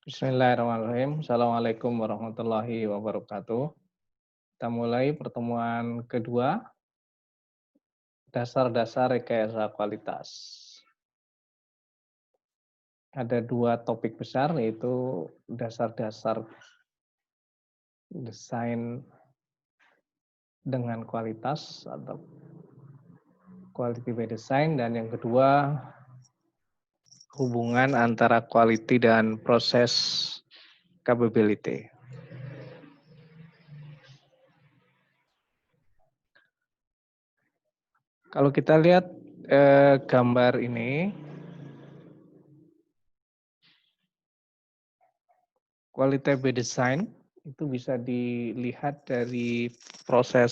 Bismillahirrahmanirrahim. Assalamualaikum warahmatullahi wabarakatuh. Kita mulai pertemuan kedua, dasar-dasar rekayasa kualitas. Ada dua topik besar, yaitu dasar-dasar desain dengan kualitas atau quality by design, dan yang kedua hubungan antara quality dan proses capability. Kalau kita lihat gambar ini, quality by design itu bisa dilihat dari proses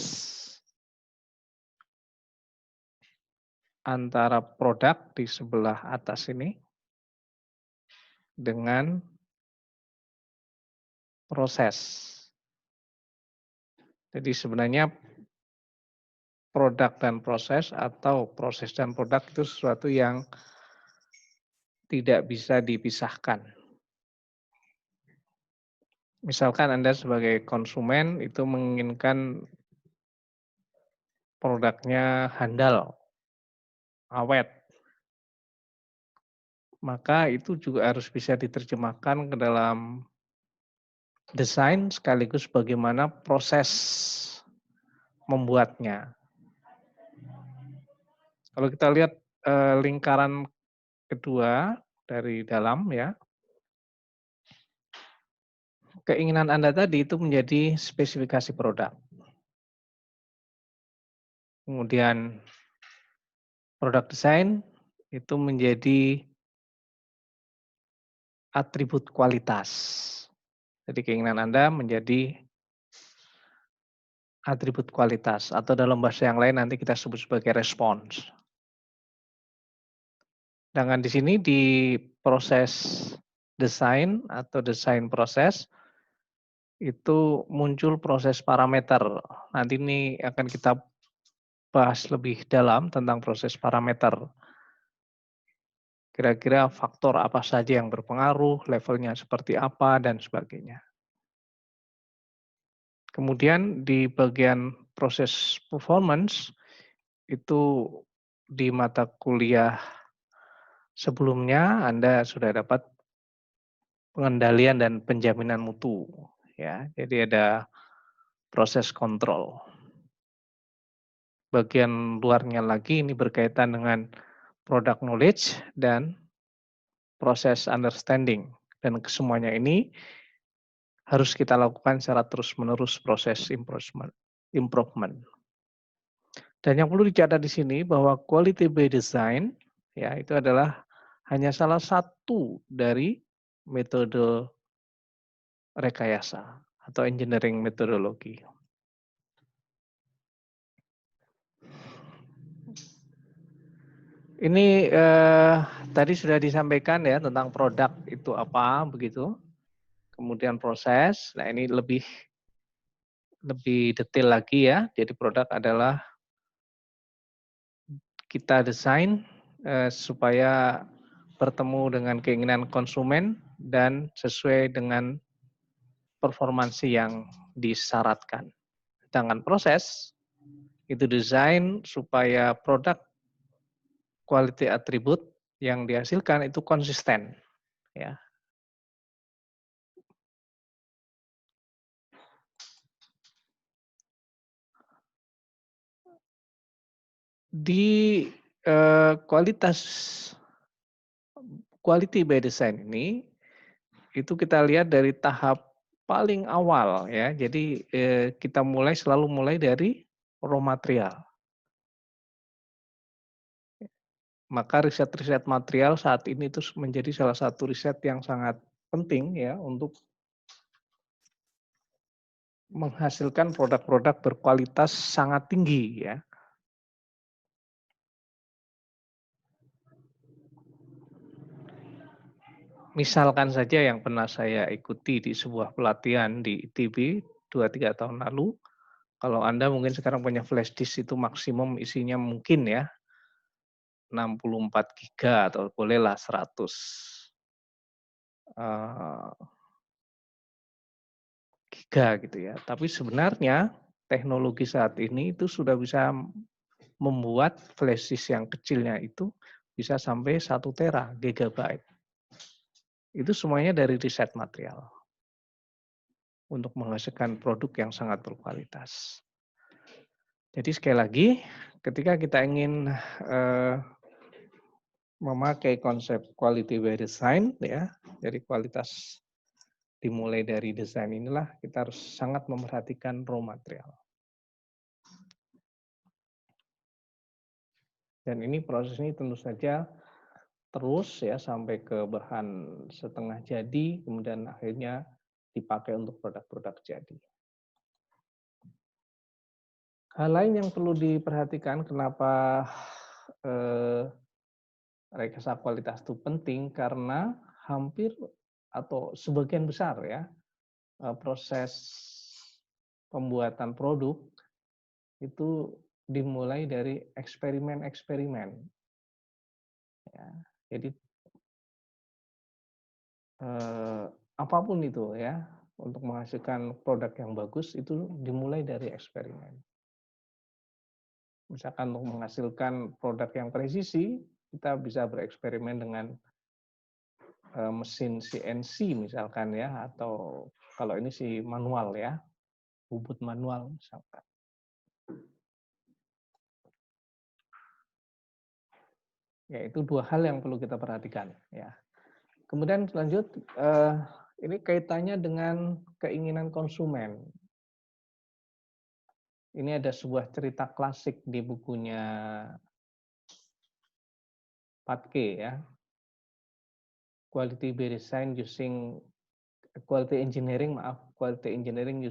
antara produk di sebelah atas ini dengan proses. Jadi sebenarnya produk dan proses atau proses dan produk itu sesuatu yang tidak bisa dipisahkan. Misalkan Anda sebagai konsumen itu menginginkan produknya handal, awet, maka itu juga harus bisa diterjemahkan ke dalam desain sekaligus bagaimana proses membuatnya. Kalau kita lihat lingkaran kedua dari dalam ya, keinginan Anda tadi itu menjadi spesifikasi produk. Kemudian produk desain itu menjadi atribut kualitas. Jadi keinginan Anda menjadi atribut kualitas atau dalam bahasa yang lain nanti kita sebut sebagai respons. Sedangkan di sini di proses desain atau desain proses itu muncul proses parameter. Nanti ini akan kita bahas lebih dalam tentang proses parameter. Kira-kira faktor apa saja yang berpengaruh, levelnya seperti apa, dan sebagainya. Kemudian di bagian proses performance, itu di mata kuliah sebelumnya Anda sudah dapat pengendalian dan penjaminan mutu. Ya, jadi ada proses kontrol. Bagian luarnya lagi ini berkaitan dengan product knowledge dan proses understanding. Dan kesemuanya ini harus kita lakukan secara terus-menerus proses improvement. Dan yang perlu dicatat di sini bahwa quality by design ya itu adalah hanya salah satu dari metode rekayasa atau engineering metodologi. Ini tadi sudah disampaikan ya tentang produk itu apa begitu. Kemudian proses. Nah, ini lebih detail lagi ya. Jadi produk adalah kita desain supaya bertemu dengan keinginan konsumen dan sesuai dengan performansi yang disyaratkan. Sedangkan proses itu desain supaya produk quality attribute yang dihasilkan itu konsisten ya. Di kualitas quality by design ini itu kita lihat dari tahap paling awal ya. Jadi kita selalu mulai dari raw material. Maka riset-riset material saat ini itu menjadi salah satu riset yang sangat penting ya untuk menghasilkan produk-produk berkualitas sangat tinggi ya. Misalkan saja yang pernah saya ikuti di sebuah pelatihan di ITB 2-3 tahun lalu, kalau Anda mungkin sekarang punya flash disk itu maksimum isinya mungkin ya 64 giga atau bolehlah 100. eee, giga gitu ya. Tapi sebenarnya teknologi saat ini itu sudah bisa membuat flash disk yang kecilnya itu bisa sampai 1 tera gigabyte. Itu semuanya dari riset material untuk menghasilkan produk yang sangat berkualitas. Jadi sekali lagi, ketika kita ingin memakai konsep quality by design ya, jadi kualitas dimulai dari desain inilah kita harus sangat memperhatikan raw material. Dan ini proses ini tentu saja terus ya sampai ke bahan setengah jadi, kemudian akhirnya dipakai untuk produk-produk jadi. Hal lain yang perlu diperhatikan kenapa rekayasa kualitas itu penting karena hampir atau sebagian besar ya proses pembuatan produk itu dimulai dari eksperimen-eksperimen. Ya. Jadi apapun itu ya untuk menghasilkan produk yang bagus itu dimulai dari eksperimen. Misalkan untuk menghasilkan produk yang presisi, kita bisa bereksperimen dengan mesin CNC misalkan ya, atau kalau ini sih manual ya, bubut manual misalkan. Ya, itu dua hal yang perlu kita perhatikan ya. Kemudian lanjut, ini kaitannya dengan keinginan konsumen. Ini ada sebuah cerita klasik di bukunya Patke ya, Quality by Design using Quality Engineering, maaf, Quality Engineering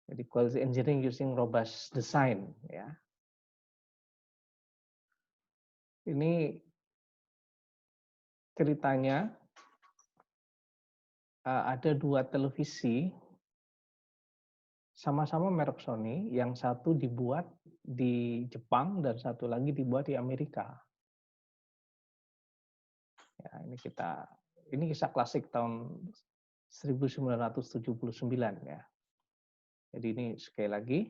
jadi Quality Engineering using Robust Design ya. Ini ceritanya ada dua televisi sama-sama merek Sony, yang satu dibuat di Jepang dan satu lagi dibuat di Amerika. Ya, ini kisah klasik tahun 1979 ya. Jadi ini sekali lagi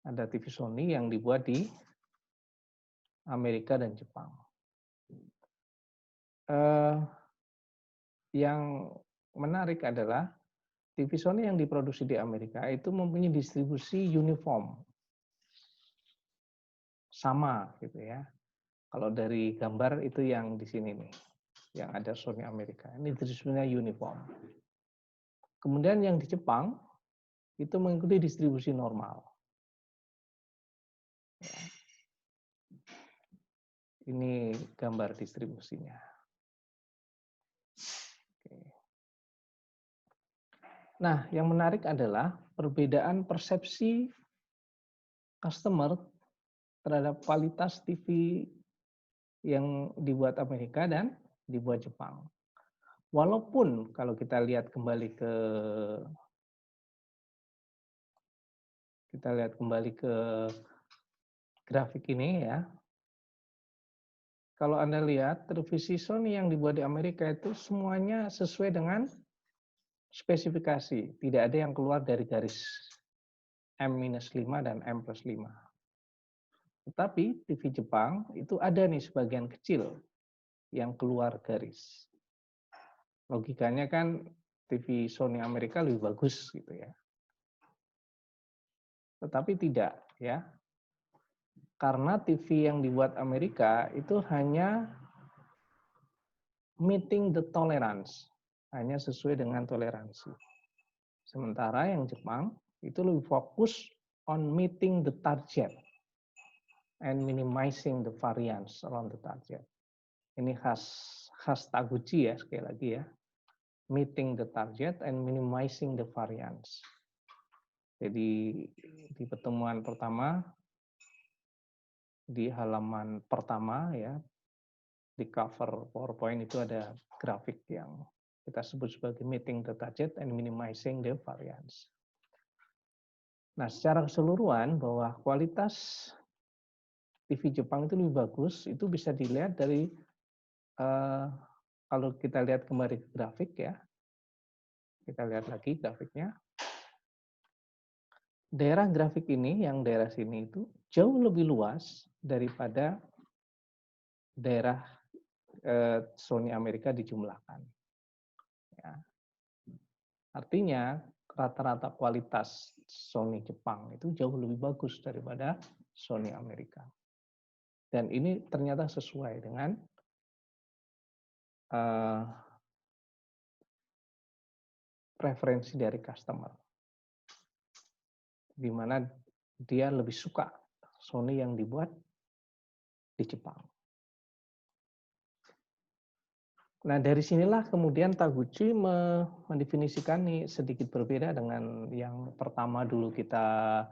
ada TV Sony yang dibuat di Amerika dan Jepang. Yang menarik adalah TV Sony yang diproduksi di Amerika itu mempunyai distribusi uniform, sama gitu ya. Kalau dari gambar itu yang di sini nih, yang ada Sony Amerika. Ini distribusinya uniform. Kemudian yang di Jepang itu mengikuti distribusi normal. Ini gambar distribusinya. Nah, yang menarik adalah perbedaan persepsi customer terhadap kualitas TV yang dibuat Amerika dan dibuat Jepang. Walaupun kalau kita lihat kembali ke grafik ini ya. Kalau Anda lihat televisi Sony yang dibuat di Amerika itu semuanya sesuai dengan spesifikasi, tidak ada yang keluar dari garis M-5 dan M+5. Tetapi TV Jepang itu ada nih sebagian kecil yang keluar garis. Logikanya kan TV Sony Amerika lebih bagus gitu ya. Tetapi tidak ya. Karena TV yang dibuat Amerika itu hanya meeting the tolerance, hanya sesuai dengan toleransi. Sementara yang Jepang itu lebih fokus on meeting the target and minimizing the variance around the target. Ini khas Taguchi ya, sekali lagi ya. Meeting the target and minimizing the variance. Jadi di pertemuan pertama, di halaman pertama ya, di cover PowerPoint itu ada grafik yang kita sebut sebagai meeting the target and minimizing the variance. Nah, secara keseluruhan bahwa kualitas TV Jepang itu lebih bagus, itu bisa dilihat dari kalau kita lihat kembali ke grafik ya, kita lihat lagi grafiknya. Daerah grafik ini, yang daerah sini itu jauh lebih luas daripada daerah Sony Amerika dijumlahkan. Ya. Artinya rata-rata kualitas Sony Jepang itu jauh lebih bagus daripada Sony Amerika. Dan ini ternyata sesuai dengan preferensi dari customer, di mana dia lebih suka Sony yang dibuat di Jepang. Nah, dari sinilah kemudian Taguchi mendefinisikan nih sedikit berbeda dengan yang pertama dulu kita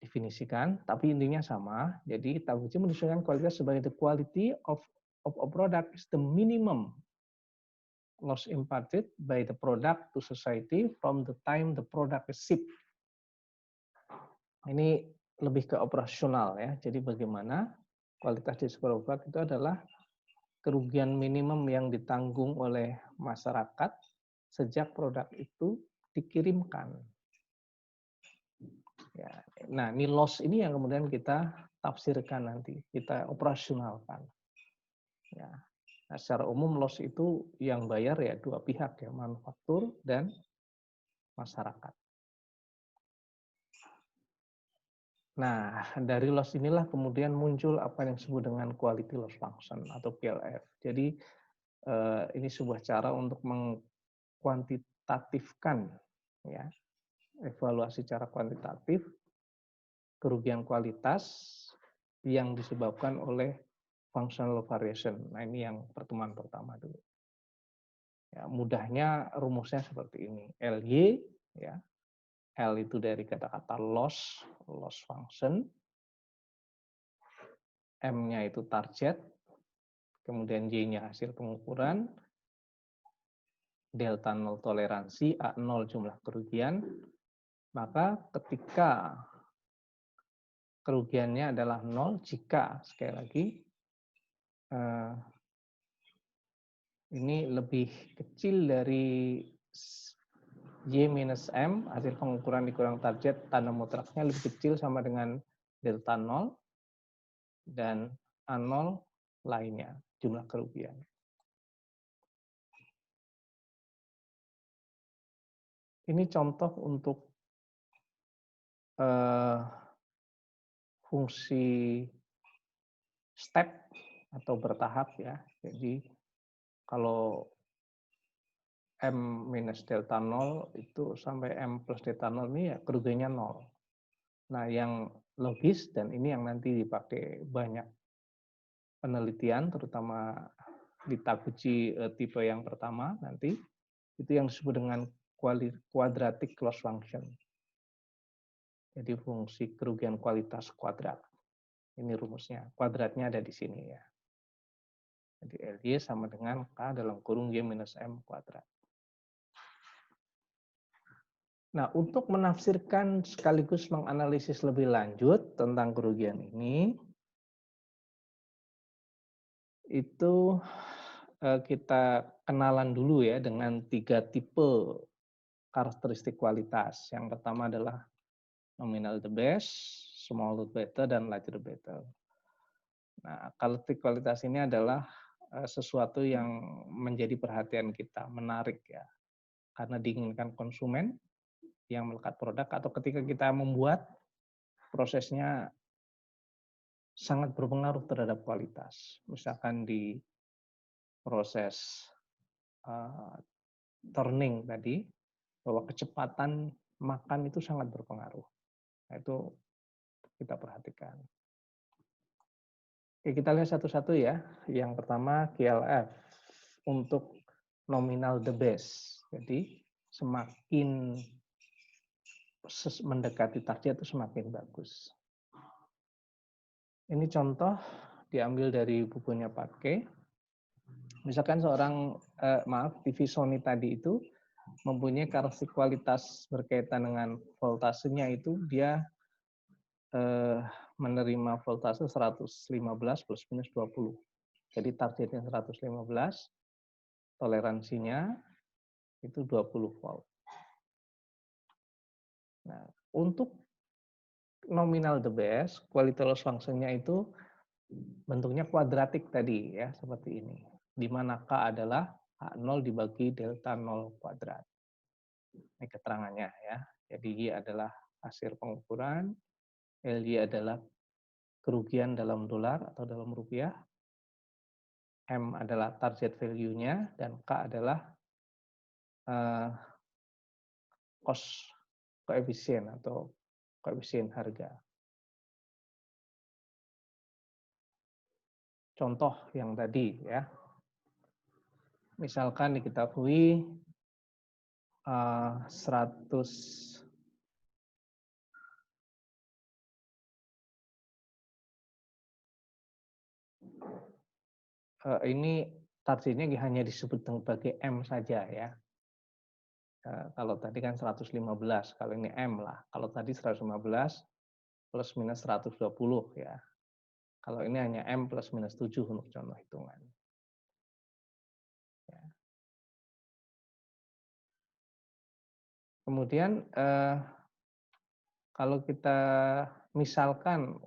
definisikan, tapi intinya sama. Jadi Taguchi mendefinisikan kualitas sebagai the quality of a product is the minimum loss imparted by the product to society from the time the product is shipped. Ini lebih ke operasional ya. Jadi bagaimana kualitas di sebuah produk itu adalah kerugian minimum yang ditanggung oleh masyarakat sejak produk itu dikirimkan. Ya, nah, ini loss ini yang kemudian kita tafsirkan nanti, kita operasionalkan. Ya, nah, secara umum loss itu yang bayar ya dua pihak ya, manufaktur dan masyarakat. Nah, dari loss inilah kemudian muncul apa yang disebut dengan quality loss function atau QLF. Jadi ini sebuah cara untuk mengkuantitatifkan ya, evaluasi secara kuantitatif kerugian kualitas yang disebabkan oleh functional variation. Nah, ini yang pertemuan pertama dulu. Ya, mudahnya rumusnya seperti ini. LY ya. L itu dari kata-kata loss function. M-nya itu target, kemudian Y-nya hasil pengukuran, delta 0 toleransi, A0 jumlah kerugian, maka ketika kerugiannya adalah 0, jika, sekali lagi, ini lebih kecil dari Y minus M, hasil pengukuran dikurang target, tanda mutlaknya lebih kecil sama dengan delta 0, dan A0 lainnya, jumlah kerugian. Ini contoh untuk fungsi step atau bertahap ya. Jadi kalau M minus delta 0 itu sampai M plus delta 0 ini ya kerugiannya 0. Nah, yang logis dan ini yang nanti dipakai banyak penelitian, terutama di Taguchi tipe yang pertama nanti, itu yang disebut dengan quadratic loss function. Jadi fungsi kerugian kualitas kuadrat. Ini rumusnya. Kuadratnya ada di sini ya. Jadi LY sama dengan K dalam kurung Y minus M kuadrat. Nah, untuk menafsirkan sekaligus menganalisis lebih lanjut tentang kerugian ini, itu kita kenalan dulu ya dengan 3 tipe karakteristik kualitas. Yang pertama adalah nominal the best, small the better, dan larger the better. Nah, karakteristik kualitas ini adalah sesuatu yang menjadi perhatian kita, menarik ya, karena diinginkan konsumen yang melekat produk atau ketika kita membuat prosesnya sangat berpengaruh terhadap kualitas. Misalkan di proses turning tadi, bahwa kecepatan makan itu sangat berpengaruh. Nah, itu kita perhatikan. Oke, kita lihat satu-satu ya. Yang pertama QLF untuk nominal the best. Jadi semakin mendekati target itu semakin bagus. Ini contoh diambil dari bukunya Patke. Misalkan seorang TV Sony tadi itu mempunyai karakteristik kualitas berkaitan dengan voltasenya itu dia menerima voltase 115 plus minus 20. Jadi targetnya 115, toleransinya itu 20 volt. Nah, untuk nominal dBs, quality loss function-nya itu bentuknya kuadratik tadi ya, seperti ini. Di mana K adalah H0 dibagi delta 0 kuadrat. Ini keterangannya ya. Jadi Y adalah hasil pengukuran, LY adalah kerugian dalam dolar atau dalam rupiah, M adalah target value-nya, dan K adalah cost koefisien atau koefisien harga. Contoh yang tadi ya, misalkan diketahui 100 ini targetnya hanya disebut sebagai M saja ya. Kalau tadi kan 115, kalau ini M lah. Kalau tadi 115 plus minus 120 ya. Kalau ini hanya M plus minus 7 untuk contoh hitungan. Ya. Kemudian kalau kita misalkan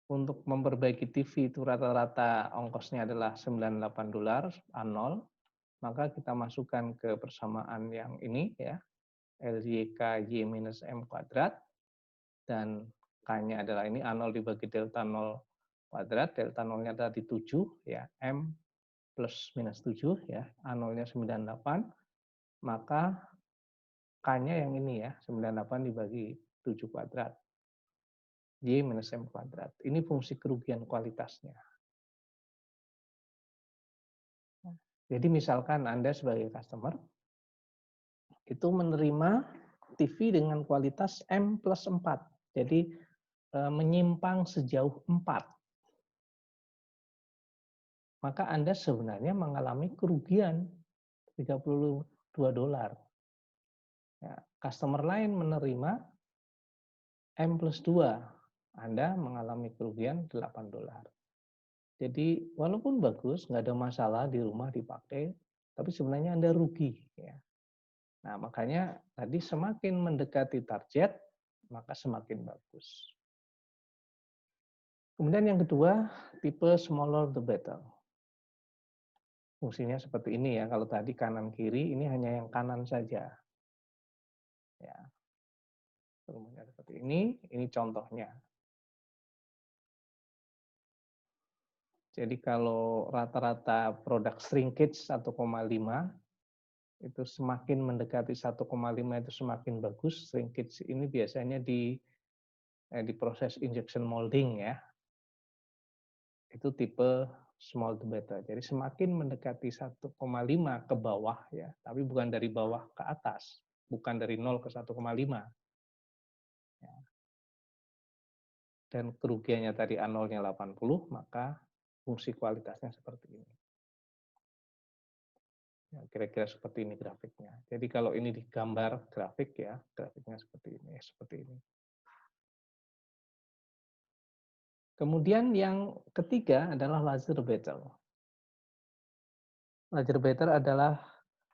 untuk memperbaiki TV itu rata-rata ongkosnya adalah $98 A0, maka kita masukkan ke persamaan yang ini ya, LYK Y minus M kuadrat, dan K-nya adalah ini A0 dibagi delta 0 kuadrat, delta 0-nya adalah di 7 ya, M plus minus 7 ya, A0-nya 98, maka K-nya yang ini ya, 98 dibagi 7 kuadrat. Y minus M kuadrat. Ini fungsi kerugian kualitasnya. Jadi misalkan Anda sebagai customer itu menerima TV dengan kualitas M plus 4. Jadi menyimpang sejauh 4. Maka Anda sebenarnya mengalami kerugian $32. Ya, customer lain menerima M plus 2. Anda mengalami kerugian $8. Jadi walaupun bagus, nggak ada masalah di rumah dipakai, tapi sebenarnya Anda rugi. Ya. Nah makanya tadi semakin mendekati target, maka semakin bagus. Kemudian yang kedua, tipe smaller the better. Fungsinya seperti ini ya, kalau tadi kanan kiri, ini hanya yang kanan saja. Ya. Rumusnya seperti ini contohnya. Jadi kalau rata-rata produk shrinkage 1,5 itu semakin mendekati 1,5 itu semakin bagus. Shrinkage ini biasanya di proses injection molding ya. Itu tipe small to better. Jadi semakin mendekati 1,5 ke bawah ya, tapi bukan dari bawah ke atas, bukan dari 0 ke 1,5. Ya. Dan kerugiannya tadi A0-nya 80, maka fungsi kualitasnya seperti ini. Ya, kira-kira seperti ini grafiknya. Jadi kalau ini digambar grafik ya, grafiknya seperti ini. Kemudian yang ketiga adalah larger better. Larger better adalah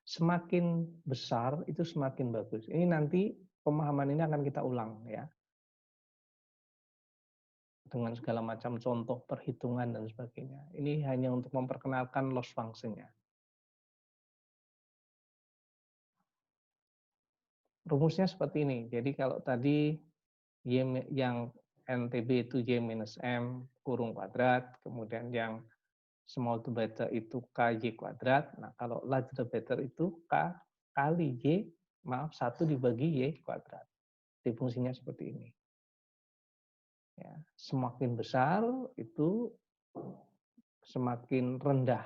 semakin besar itu semakin bagus. Ini nanti pemahaman ini akan kita ulang ya. Dengan segala macam contoh perhitungan dan sebagainya. Ini hanya untuk memperkenalkan loss function-nya. Rumusnya seperti ini. Jadi kalau tadi Y yang NTB itu Y minus M kurung kuadrat, kemudian yang small to better itu KY kuadrat. Nah, kalau large to better itu K kali Y, 1 dibagi Y kuadrat. Jadi fungsinya seperti ini. Ya, semakin besar itu semakin rendah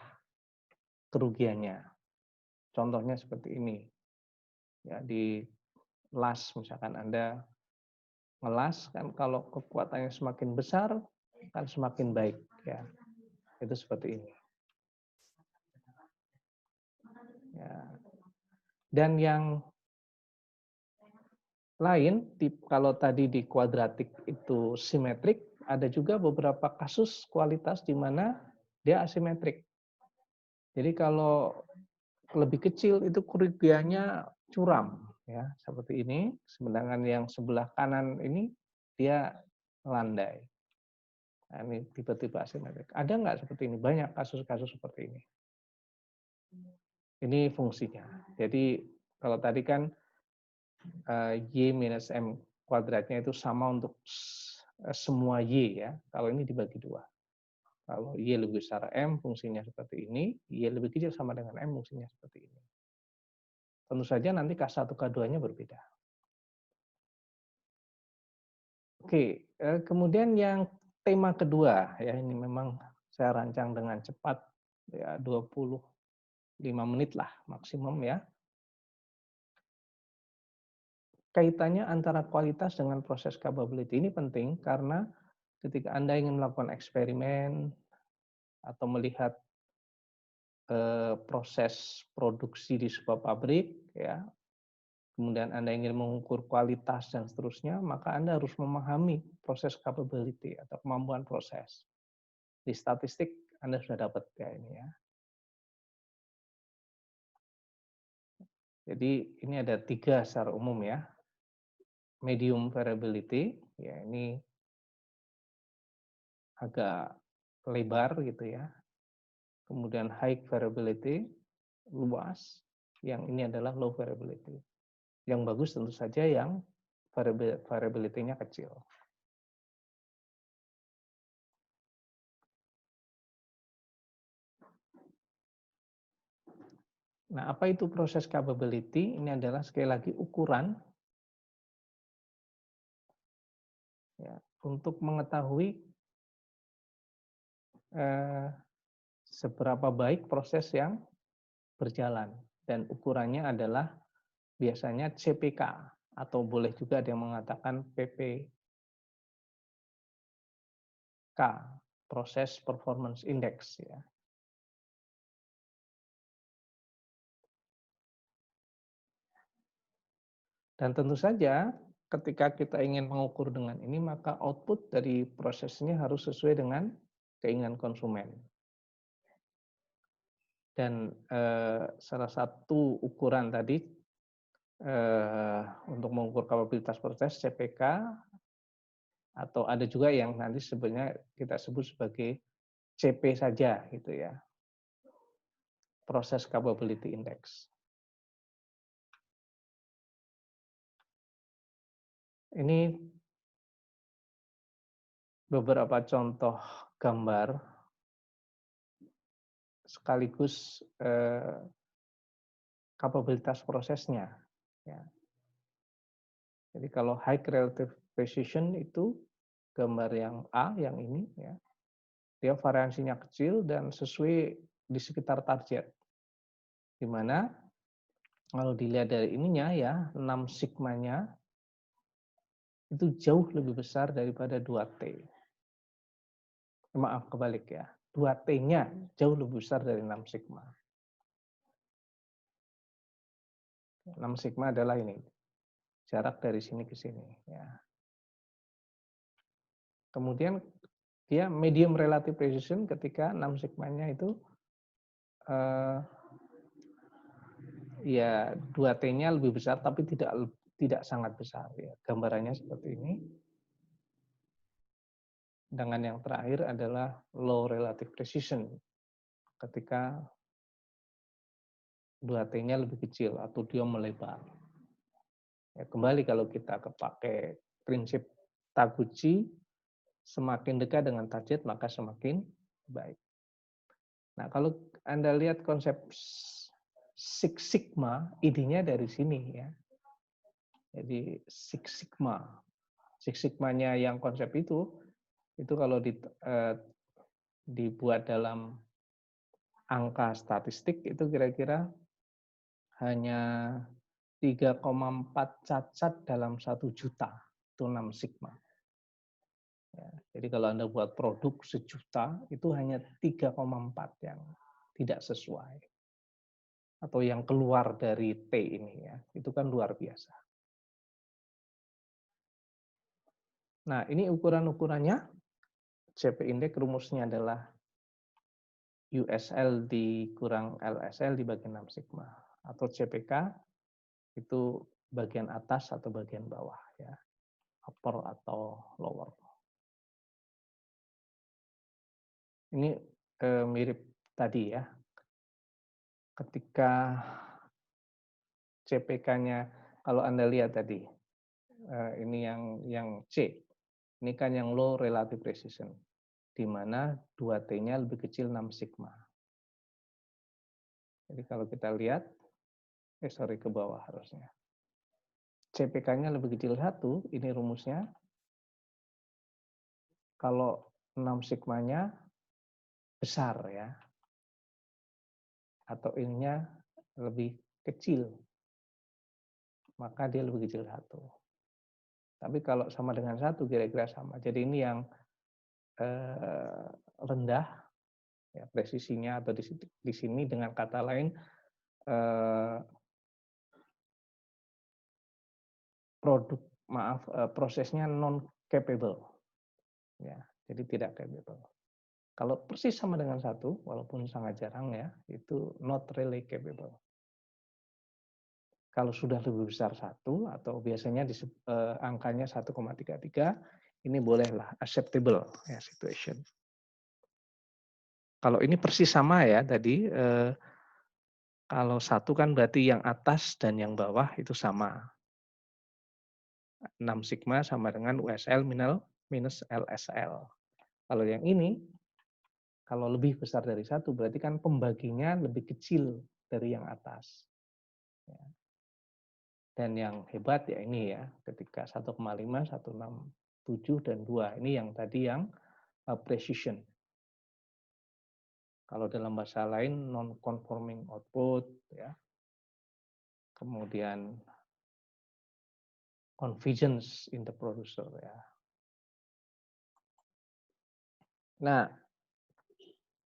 kerugiannya. Contohnya seperti ini. Ya, di las misalkan Anda ngelas kan kalau kekuatannya semakin besar kan semakin baik ya. Itu seperti ini. Ya. Dan yang lain, kalau tadi di kuadratik itu simetrik, ada juga beberapa kasus kualitas di mana dia asimetrik. Jadi kalau lebih kecil itu kerugiannya curam, ya seperti ini. Sedangkan yang sebelah kanan ini dia landai. Nah, ini tipe-tipe asimetrik. Ada nggak seperti ini? Banyak kasus-kasus seperti ini. Ini fungsinya. Jadi kalau tadi kan Y minus M kuadratnya itu sama untuk semua Y ya. Kalau ini dibagi dua. Kalau Y lebih besar M fungsinya seperti ini, Y lebih kecil sama dengan M fungsinya seperti ini. Tentu saja nanti K1, K2-nya berbeda. Oke, kemudian yang tema kedua ya ini memang saya rancang dengan cepat ya 25 menit lah maksimum ya. Kaitannya antara kualitas dengan proses capability ini penting karena ketika Anda ingin melakukan eksperimen atau melihat proses produksi di sebuah pabrik ya, kemudian Anda ingin mengukur kualitas dan seterusnya, maka Anda harus memahami proses capability atau kemampuan proses. Di statistik Anda sudah dapat ya ini ya. Jadi ini ada 3 secara umum ya. Medium variability, ya ini agak lebar gitu ya. Kemudian high variability, luas. Yang ini adalah low variability. Yang bagus tentu saja yang variability-nya kecil. Nah, apa itu proses capability? Ini adalah sekali lagi ukuran ya, untuk mengetahui seberapa baik proses yang berjalan. Dan ukurannya adalah biasanya CPK atau boleh juga ada yang mengatakan PPK, Process Performance Index ya. Dan tentu saja ketika kita ingin mengukur dengan ini maka output dari prosesnya harus sesuai dengan keinginan konsumen. Dan salah satu ukuran tadi untuk mengukur kapabilitas proses CPK atau ada juga yang nanti sebenarnya kita sebut sebagai CP saja gitu ya. Process Capability Index. Ini beberapa contoh gambar sekaligus kapabilitas prosesnya. Ya. Jadi kalau high relative precision itu gambar yang A, yang ini, ya, dia variansinya kecil dan sesuai di sekitar target. Di mana kalau dilihat dari ininya ya, 6 sigmanya itu jauh lebih besar daripada 2T. Maaf, kebalik ya. 2T-nya jauh lebih besar dari 6 sigma. 6 sigma adalah ini, jarak dari sini ke sini. Ya. Kemudian dia medium relative precision ketika 6 sigmanya itu ya 2T-nya lebih besar tapi tidak sangat besar. Ya. Gambarannya seperti ini. Dengan yang terakhir adalah low relative precision ketika 2T-nya lebih kecil atau dia melebar. Ya, kembali kalau kita pakai prinsip Taguchi, semakin dekat dengan target maka semakin baik. Nah, kalau Anda lihat konsep Six Sigma, idenya dari sini ya. Jadi Six Sigma. Six Sigma-nya yang konsep itu kalau dibuat dalam angka statistik itu kira-kira hanya 3,4 cacat dalam 1 juta. Itu 6 sigma. Ya, jadi kalau Anda buat produk 1 juta, itu hanya 3,4 yang tidak sesuai. Atau yang keluar dari T ini ya. Itu kan luar biasa. Nah, ini ukuran-ukurannya. CP Index rumusnya adalah USL dikurang LSL dibagi 6 sigma. Atau CPK itu bagian atas atau bagian bawah, ya, upper atau lower. Ini mirip tadi ya, ketika CPK-nya, kalau Anda lihat tadi, ini yang C, ini kan yang low relative precision, di mana 2T-nya lebih kecil 6 sigma. Jadi kalau kita lihat, ke bawah harusnya. CPK-nya lebih kecil 1, ini rumusnya. Kalau 6 sigmanya besar ya, atau ininya lebih kecil, maka dia lebih kecil 1. Tapi kalau sama dengan 1 kira-kira sama. Jadi ini yang rendah ya, presisinya, atau di sini dengan kata lain prosesnya non capable ya, jadi tidak capable. Kalau persis sama dengan 1, walaupun sangat jarang ya, itu not really capable. Kalau sudah lebih besar 1, atau biasanya angkanya 1,33, ini bolehlah acceptable ya, situation. Kalau ini persis sama ya tadi, kalau 1 kan berarti yang atas dan yang bawah itu sama. 6 sigma sama dengan USL minus LSL. Kalau yang ini, kalau lebih besar dari 1, berarti kan pembaginya lebih kecil dari yang atas. Ya. Dan yang hebat ya ini ya, ketika 1,5, 1,67, dan 2. Ini yang tadi yang precision. Kalau dalam bahasa lain, non-conforming output, ya. Kemudian confidence in the producer, ya. Nah,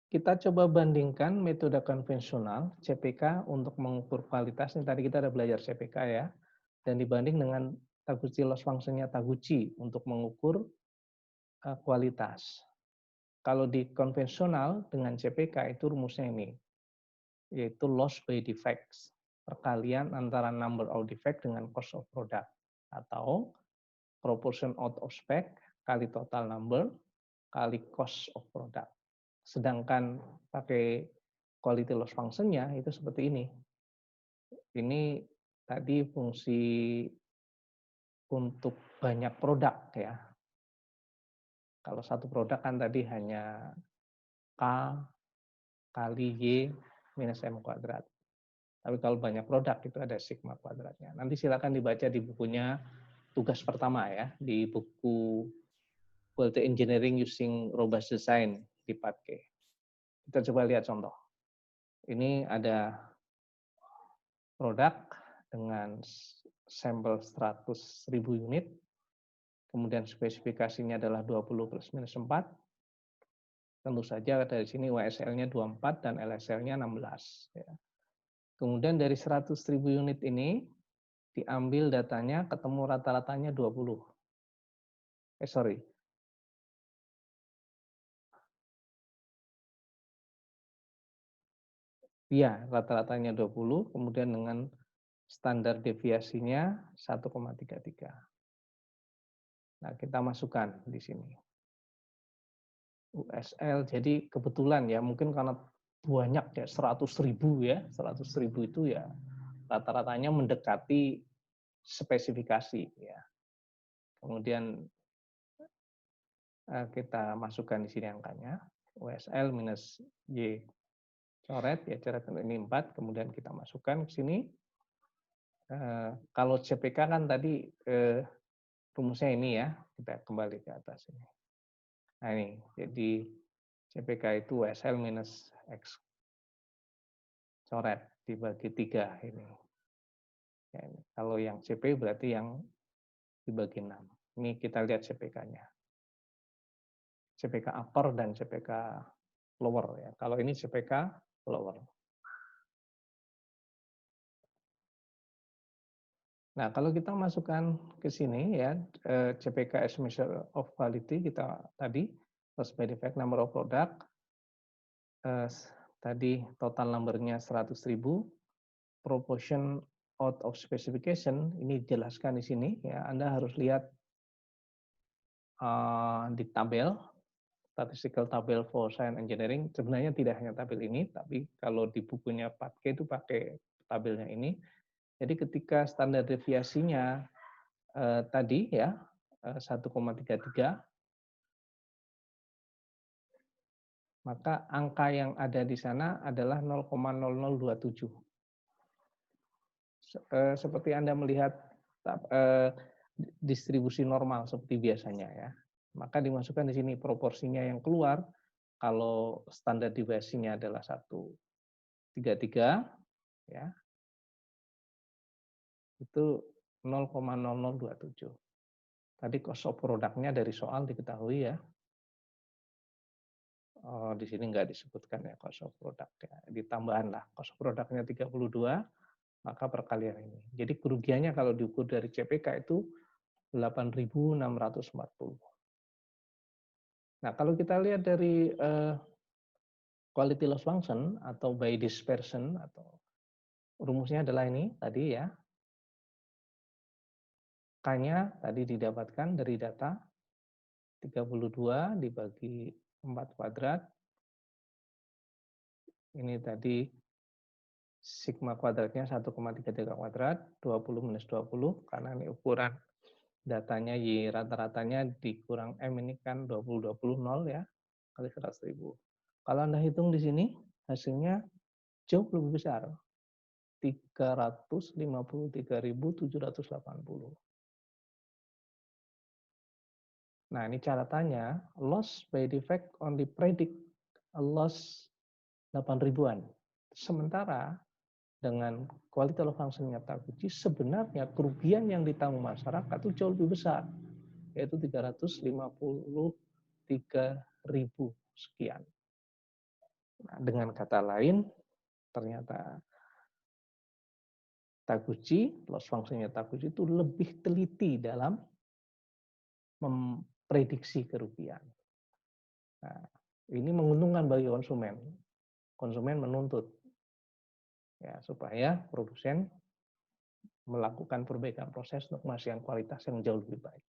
kita coba bandingkan metode konvensional CPK untuk mengukur kualitas. Ini tadi kita ada belajar CPK ya, dan dibanding dengan Taguchi loss function-nya Taguchi untuk mengukur kualitas. Kalau di konvensional dengan CPK itu rumusnya ini, yaitu loss by defects, perkalian antara number of defect dengan cost of product, atau proportion out of spec kali total number kali cost of product. Sedangkan pakai quality loss function-nya itu seperti ini. Ini tadi fungsi untuk banyak produk ya. Kalau satu produk kan tadi hanya K kali Y minus M kuadrat. Tapi kalau banyak produk itu ada sigma kuadratnya. Nanti silakan dibaca di bukunya tugas pertama ya, di buku Quality Engineering Using Robust Design di part K. Kita coba lihat contoh. Ini ada produk dengan sampel 100.000 unit, kemudian spesifikasinya adalah 20 plus minus 4. Tentu saja dari sini WSL-nya 24 dan LSL-nya 16. Ya. Kemudian dari 100.000 unit ini diambil datanya, ketemu rata-ratanya 20. Iya, rata-ratanya 20, kemudian dengan standar deviasinya 1,33. Nah, kita masukkan di sini. USL, jadi kebetulan ya, mungkin karena banyak ya, 100.000 ya, 100.000 itu ya rata-ratanya mendekati spesifikasi ya. Kemudian kita masukkan di sini angkanya, USL minus Y coret, ya coret ini 4, kemudian kita masukkan ke sini. Kalau CPK kan tadi rumusnya ini ya, kita kembali ke atas ini. Nah ini, jadi CPK itu USL minus X coret dibagi 3 ini. Ya, ini. Kalau yang CP berarti yang dibagi 6. Ini kita lihat CPK-nya. CPK upper dan CPK lower ya. Kalau ini CPK lower. Nah, kalau kita masukkan ke sini ya, CPKS Measure of Quality kita tadi, loss by defect, number of product, eee, tadi total number-nya 100.000, proportion out of specification, ini dijelaskan di sini ya, Anda harus lihat di tabel, statistical tabel for science engineering, sebenarnya tidak hanya tabel ini, tapi kalau di bukunya 4K itu pakai tabelnya ini. Jadi ketika standar deviasinya tadi ya 1,33, maka angka yang ada di sana adalah 0,0027. Seperti Anda melihat eh, distribusi normal seperti biasanya ya. Maka dimasukkan di sini proporsinya yang keluar kalau standar deviasinya adalah 1,33 ya, itu 0,0027. Tadi cost of product-nya dari soal diketahui ya. Oh, di sini nggak disebutkan ya cost of product ya. Ditambahan lah cost of product-nya 32, maka perkalian ini. Jadi kerugiannya kalau diukur dari CPK itu 8.640. Nah, kalau kita lihat dari quality loss function atau by dispersion atau rumusnya adalah ini tadi ya. K-nya tadi didapatkan dari data 32 dibagi 4 kuadrat. Ini tadi sigma kuadratnya 1,33 kuadrat, 20 minus 20, karena ini ukuran datanya Y rata-ratanya dikurang M ini kan 20, 20, 0 ya, kali 100.000. Kalau Anda hitung di sini, hasilnya jauh lebih besar, 353.780. Nah, ini catatannya, loss by defect only predict a loss 8 ribuan. Sementara dengan quality of function-nya Taguchi, sebenarnya kerugian yang ditanggung masyarakat itu jauh lebih besar, yaitu 353.000 sekian. Nah, dengan kata lain, ternyata Taguchi, loss function-nya Taguchi itu lebih teliti dalam memprediksi kerugian. Nah, ini menguntungkan bagi konsumen. Konsumen menuntut ya supaya produsen melakukan perbaikan proses untuk menghasilkan kualitas yang jauh lebih baik.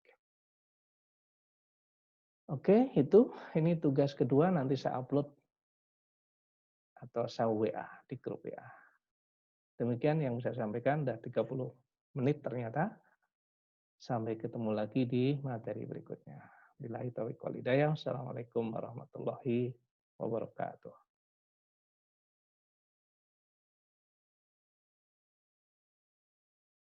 Oke, itu ini tugas kedua, nanti saya upload atau saya WA di grup WA. Demikian yang saya sampaikan, sudah 30 menit ternyata. Sampai ketemu lagi di materi berikutnya. Billahi taufiq wal hidayah. Assalamualaikum warahmatullahi wabarakatuh.